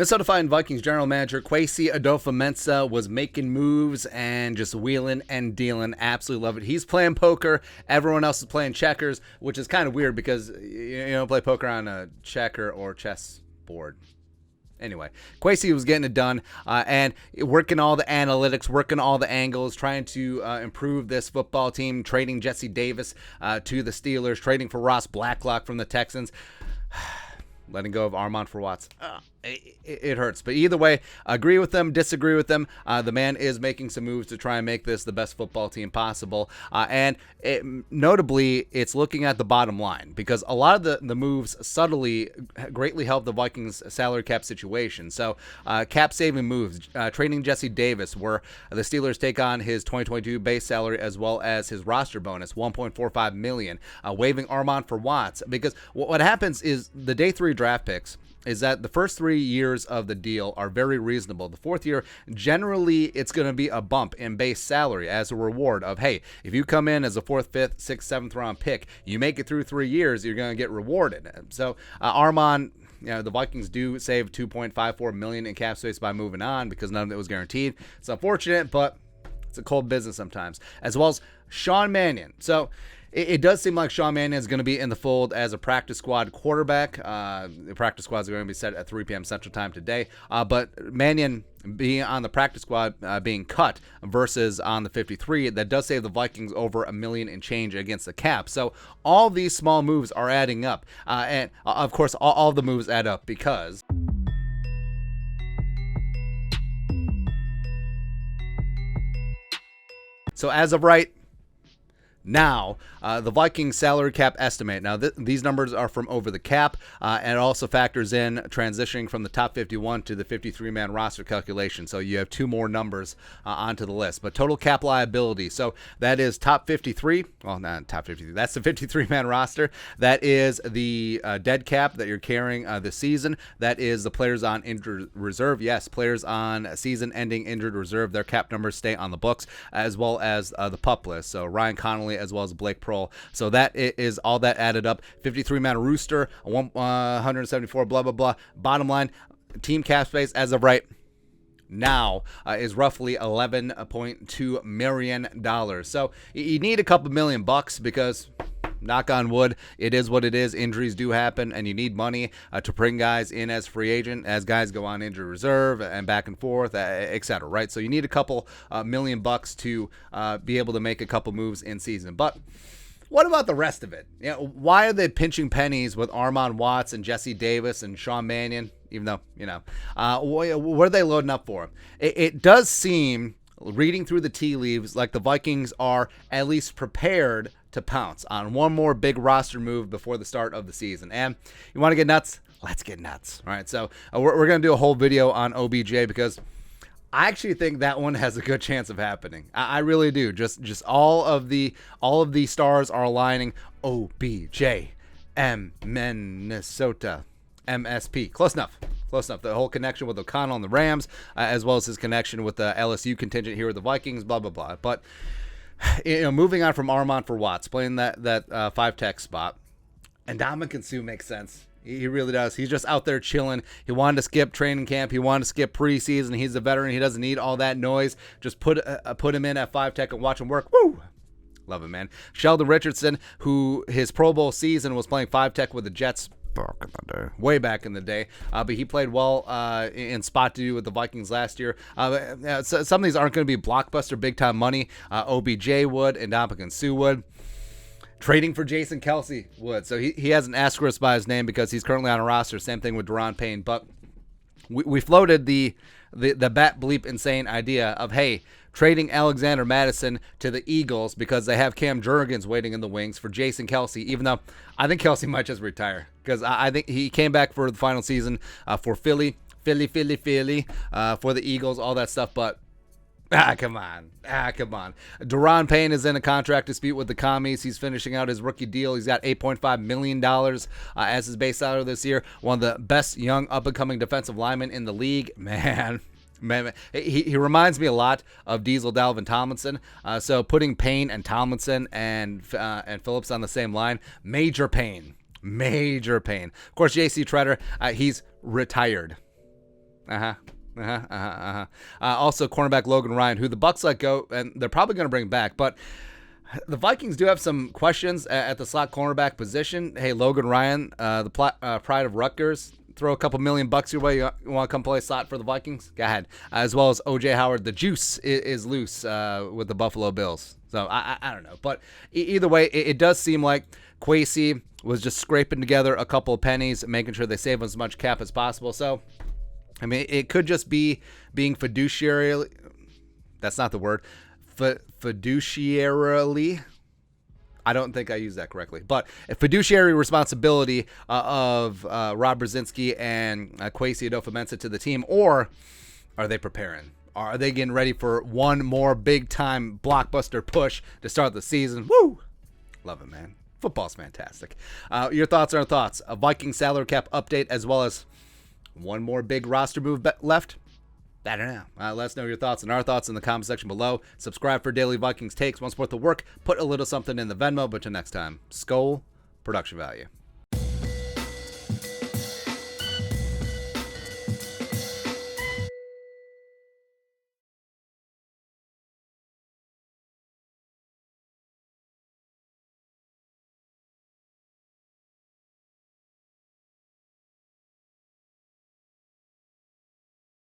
Minnesota Vikings general manager Kwesi Adofo-Mensah was making moves and just wheeling and dealing. Absolutely love it. He's playing poker. Everyone else is playing checkers, which is kind of weird because you don't play poker on a checker or chess board. Anyway, Kwesi was getting it done and working all the analytics, working all the angles, trying to improve this football team, trading Jesse Davis to the Steelers, trading for Ross Blacklock from the Texans. Letting go of Armand for Watts. It hurts. But either way, agree with them, disagree with them. The man is making some moves to try and make this the best football team possible. Notably, it's looking at the bottom line because a lot of the moves subtly greatly help the Vikings salary cap situation. So cap saving moves, trading Jesse Davis, where the Steelers take on his 2022 base salary as well as his roster bonus, $1.45 million. Waiving Armand for Watts, because what happens is the day 3 draft picks is that the first 3 years of the deal are very reasonable. The 4th year, generally, it's going to be a bump in base salary as a reward of, hey, if you come in as a 4th, 5th, 6th, 7th round pick, you make it through 3 years, you're going to get rewarded. So Armand, the Vikings do save $2.54 million in cap space by moving on because none of it was guaranteed. It's unfortunate, but it's a cold business sometimes. As well as Sean Mannion. So it does seem like Sean Mannion is going to be in the fold as a practice squad quarterback. The practice squad is going to be set at 3 p.m. Central Time today. But Mannion being on the practice squad being cut versus on the 53, that does save the Vikings over $1 million and change against the cap. So all these small moves are adding up. And, of course, all the moves add up because so as of right now, the Vikings salary cap estimate. Now, these numbers are from Over the Cap, and it also factors in transitioning from the top 51 to the 53-man roster calculation. So you have 2 more numbers onto the list. But total cap liability, so that is top 53. Well, not top 53. That's the 53-man roster. That is the dead cap that you're carrying this season. That is the players on injured reserve. Yes, players on season-ending injured reserve. Their cap numbers stay on the books, as well as the PUP list. So Ryan Connolly as well as Blake Prohl. So that is all that added up. 53-man rooster, 174, blah, blah, blah. Bottom line, team cap space as of right now is roughly $11.2 million. So you need a couple $1 million because, knock on wood, it is what it is. Injuries do happen, and you need money to bring guys in as free agent, as guys go on injured reserve and back and forth, etc. Right? So you need a couple $1 million to be able to make a couple moves in season. But what about the rest of it? Why are they pinching pennies with Armand Watts and Jesse Davis and Sean Mannion? Even though, what are they loading up for? It does seem, reading through the tea leaves, like the Vikings are at least prepared to pounce on one more big roster move before the start of the season. And you want to get nuts? Let's get nuts. All right, so we're going to do a whole video on OBJ because I actually think that one has a good chance of happening. I really do. Just all of the stars are aligning. OBJ, Minnesota, MSP. Close enough. The whole connection with O'Connell and the Rams, as well as his connection with the LSU contingent here with the Vikings, blah, blah, blah. But moving on from Armand for Watts, playing that 5 tech spot, and Ndamukong Suh makes sense. He really does. He's just out there chilling. He wanted to skip training camp. He wanted to skip preseason. He's a veteran. He doesn't need all that noise. Just put him in at 5 tech and watch him work. Woo! Love him, man. Sheldon Richardson, who his Pro Bowl season was playing 5 tech with the Jets. Way back in the day, but he played well in spot duty with the Vikings last year. So some of these aren't going to be blockbuster big time money. OBJ would, and Ndamukong Suh would. Trading for Jason Kelce would. So he has an asterisk by his name because he's currently on a roster. Same thing with Daron Payne. But we floated the bat bleep insane idea of, hey, trading Alexander Madison to the Eagles because they have Cam Jurgens waiting in the wings for Jason Kelce, even though I think Kelce might just retire because I think he came back for the final season for Philly, for the Eagles, all that stuff. But come on. Daron Payne is in a contract dispute with the Commies. He's finishing out his rookie deal. He's got $8.5 million as his base salary this year. One of the best young up-and-coming defensive linemen in the league. Man, he reminds me a lot of Diesel Dalvin Tomlinson. So putting Payne and Tomlinson and Phillips on the same line, major pain. Of course, J.C. Treader, he's retired. Also, cornerback Logan Ryan, who the Bucs let go, and they're probably going to bring back. But the Vikings do have some questions at the slot cornerback position. Hey, Logan Ryan, the pride of Rutgers, throw a couple $1,000,000 your way. You want to come play slot for the Vikings? Go ahead. As well as O.J. Howard, the juice is loose with the Buffalo Bills. So I don't know. But either way, it does seem like Kwesi was just scraping together a couple of pennies, making sure they save as much cap as possible. So, I mean, it could just be being fiduciarily, that's not the word, fiduciarily, I don't think I used that correctly, but a fiduciary responsibility of Rob Brzezinski and Kwesi adofo-mensah to the team, or are they preparing? Are they getting ready for one more big-time blockbuster push to start the season? Woo! Love it, man. Football's fantastic. Your thoughts are our thoughts. A Viking salary cap update, as well as one more big roster move left. I don't know. Let us know your thoughts and our thoughts in the comment section below. Subscribe for daily Vikings takes. Want to support the work? Put a little something in the Venmo. But till next time, Skol, production value.